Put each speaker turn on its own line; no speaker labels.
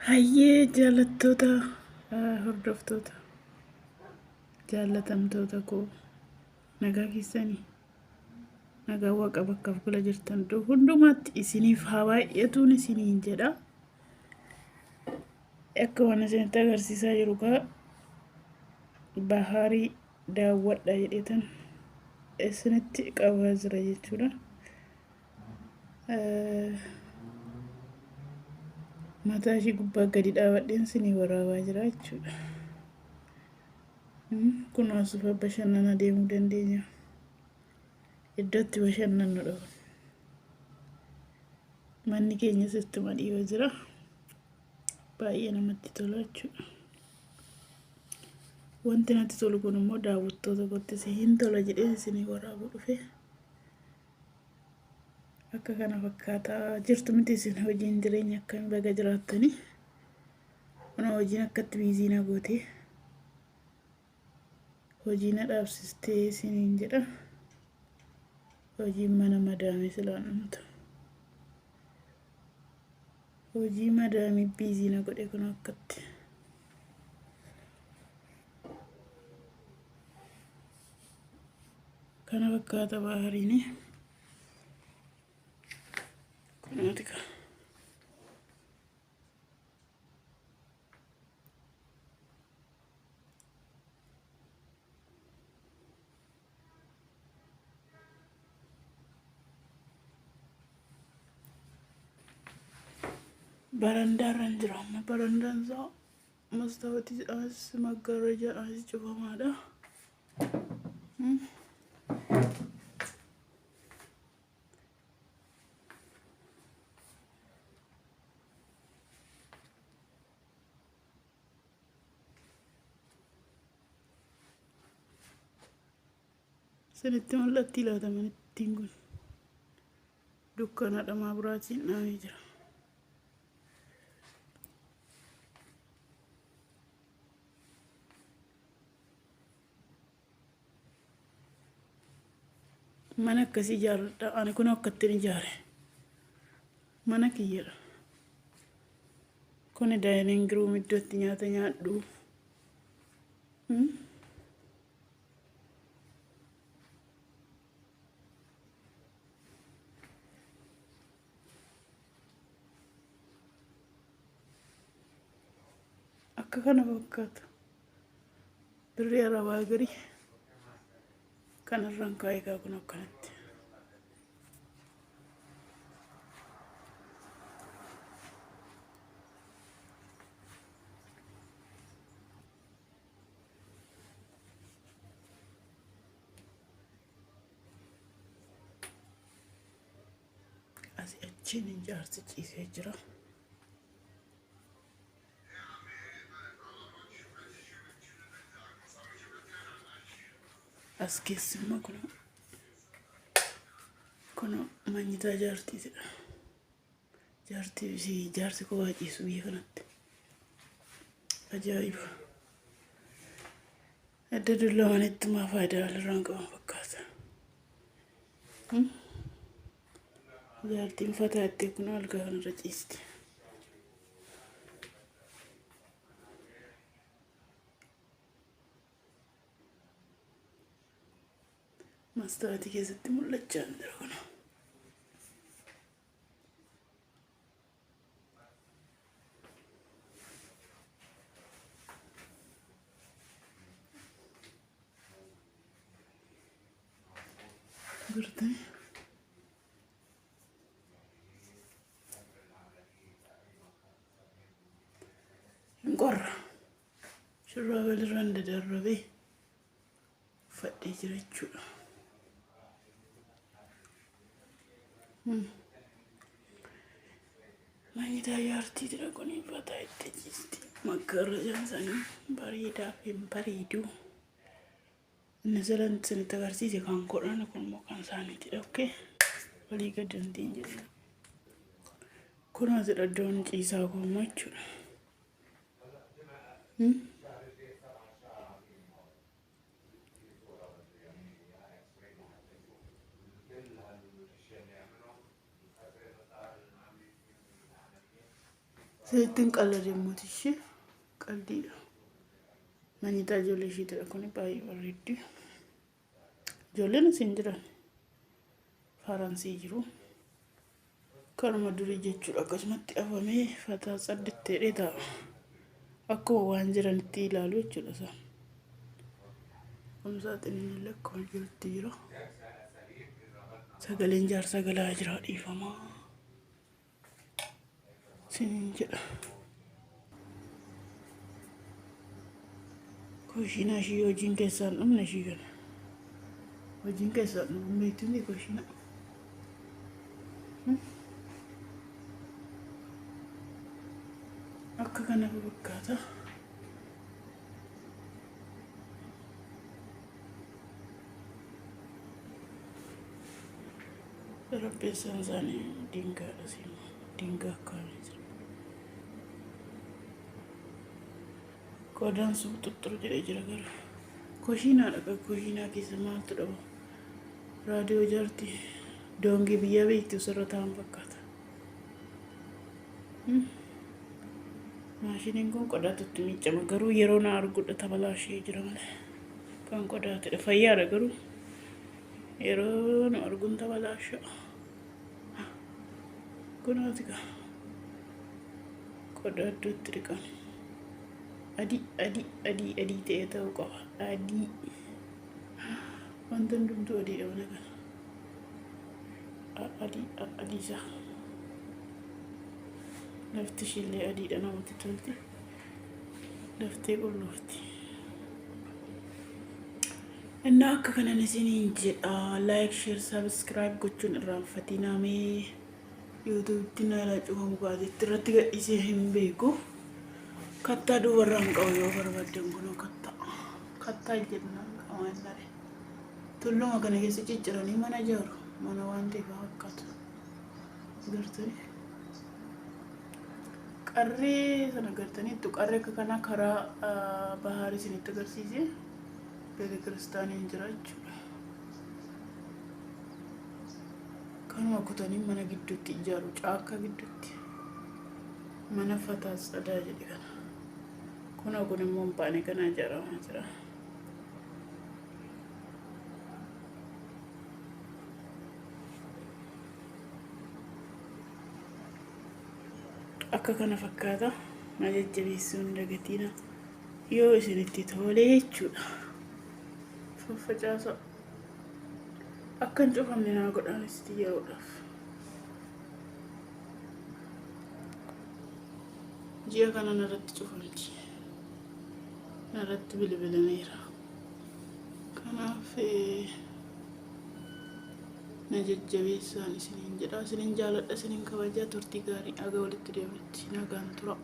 Hayyee jaallattoota hordoftoota jaallatamtoota koo nagaa keessanii nagaa waaqa bakkaaf gula jirtan iddoo hundumaatti isiniif haa baay'atuun isiniin jedha. Akka waan isinitti agarsiisaa jiru kaa baharii daawwadha jedhetan isinitti qabaa jira jechuudha. Mataa ishee gubbaa gadi dhaabadheen isinii waraabaa jira jechuudha. Kun asufa bashannana deemuu dandeenya. Iddootti bashannannu dhabu. Manni keenya sittuma dhiyoo jira. Baay'ee namatti tola jechuudha. Wanti natti tolu kun immoo daawwattoota kootti hin tola jedhee isinii waraabuu dhufe. Akka kana fakkaataa jirtu miti isin hojiin jireenya akkamii baga jiraattanii. Kuna hojiin akkatti biizii na gootee. Hojii na dhaabsistee isiniin jedha. Hojii mana madaamii silaanumta. Hojii madaamii biizii na godhe kun akkatti. Kana fakkaata bahariini. Kunuuti ka. Barandaarran jira amma barandaan isaa mastaawotii as maggaarraja as cufamaadha. Sanitti mul'atti ilaataman ittiin kun dukkana dhamaa biraatiin dhaamee jira. Mana akkasii ijaarradha. Ani kun akkattiin ijaare. Mana kiyyadha. Kun daayiniin room iddootti nyaata nyaadhu. Akka kana fakkaata. Dirree arabaa garii. Kanarraan kaa'ee kaa kun akkanatti. Asii achiin ijaarsi ciisee jira. As keessummaa kun manyitaa jaartiidha. Jaarsi kophaa ciisu biyya kanatti. Ajaa'iba. Adda dullawanitti maa faayidaa walirraan qaban fakkaata. Jaartiin fataa itti kun algaa kanarra ciisti. Mastaawotii keessatti mul'achaa hin jiru kana. Gurtee. Hin qorra. Shurraaba irraan dadarrabee uffadhee jira jechuudha. Manyitaa jaartii jira kun fataa itti ciisti. Maggaarrajaan isaanii bareedaa fi bareedu. Inni jalaan isinitti agarsiise kan godhan kun immoo kan isaaniitidha. Okay. Walii gad dandeenya jedhudha. Kun asidha iddoon ciisaa koommoo jechuudha. Seetin qalla deemmotishi qaldiidha. Manitaa ijoollee ishiitidha kun baay'ee bareeddi. Ijoolleen isin jiran Faransii jiru. Kanuma durii jechuudha akkasumatti afamee fataa saddeettee ta'a. Akkuma waan jiranitti ilaalu jechuudha isaan. Kumsaatiin illee akkuma jirutti jira. Sagaleen jaarsa galaa jira dhiifamaa. Sinin jedha. Koshina ishii hojiin keessaan dhumne ishii kana. Hojiin keessaan dhummeetti koshina. Akka kana fakkaata. Rabbeessaan isaanii dingaadha siima. Dingaa akkaanii jira. Qodaan sun xuxxuru jedhee jira gara. Koshinaadha kan koshinaa keessa maaltu dhaba? Raadiyoo jaarti. Doongii biyya beekti osirra ta'an fakkaata. Maashiniin kun qodaatutti miiccama garuu yeroo na arguudha tabalaashee jira malee. Kan qodaatidha fayyaadha garuu yeroo nu arguun tabalaasha. Kunaati ka qodaattutti dhiqan. Adii ta'ee ta'uu qaba. Adii. Wanta hundumtuu adiidha mana kana. Adii isaa. Lafti ishillee adiidha namatti tolti. Laftee qulloofti. Innaa akka kanan isiniin jedha like share subscribe gochuun irraanfatinaa mee YouTubetti na ilaa cufamu baatetti irratti gadhiisee hin beeku. Kattaa duubarraan qabu yoo barbaaddan kunoo kattaa jennaan qaban dare. Tulluma kana keessa cicciranii mana ijaaru. Mana waan ta'eef fakkaatu. Gartanii. Qarree sana gartaniittu qarree akka kana karaa bahaar isinitti agarsiise beeka kiristaaniin jira jechuudha. Kanuma kutanii mana gidduutti ijaaru caakka gidduutti mana fataas adaa jedhe kana. Kuna kun immoo hin baane kana ijaaramaa jira. Akka kana fakkaata na jajjabeessuun dagatiina yoo isinitti tole jechuudha. Faffacaasa akka hin cufamne naa godhaanis yeroodhaaf. Ji'a kana narratti cufamti. Narratti bilbilameera. Kanaaf na jajjabeessaan isiniin jedha. Isiniin jaaladha, isiniin kabajaa, turtii gaarii aga walitti deemutti nagaan tura.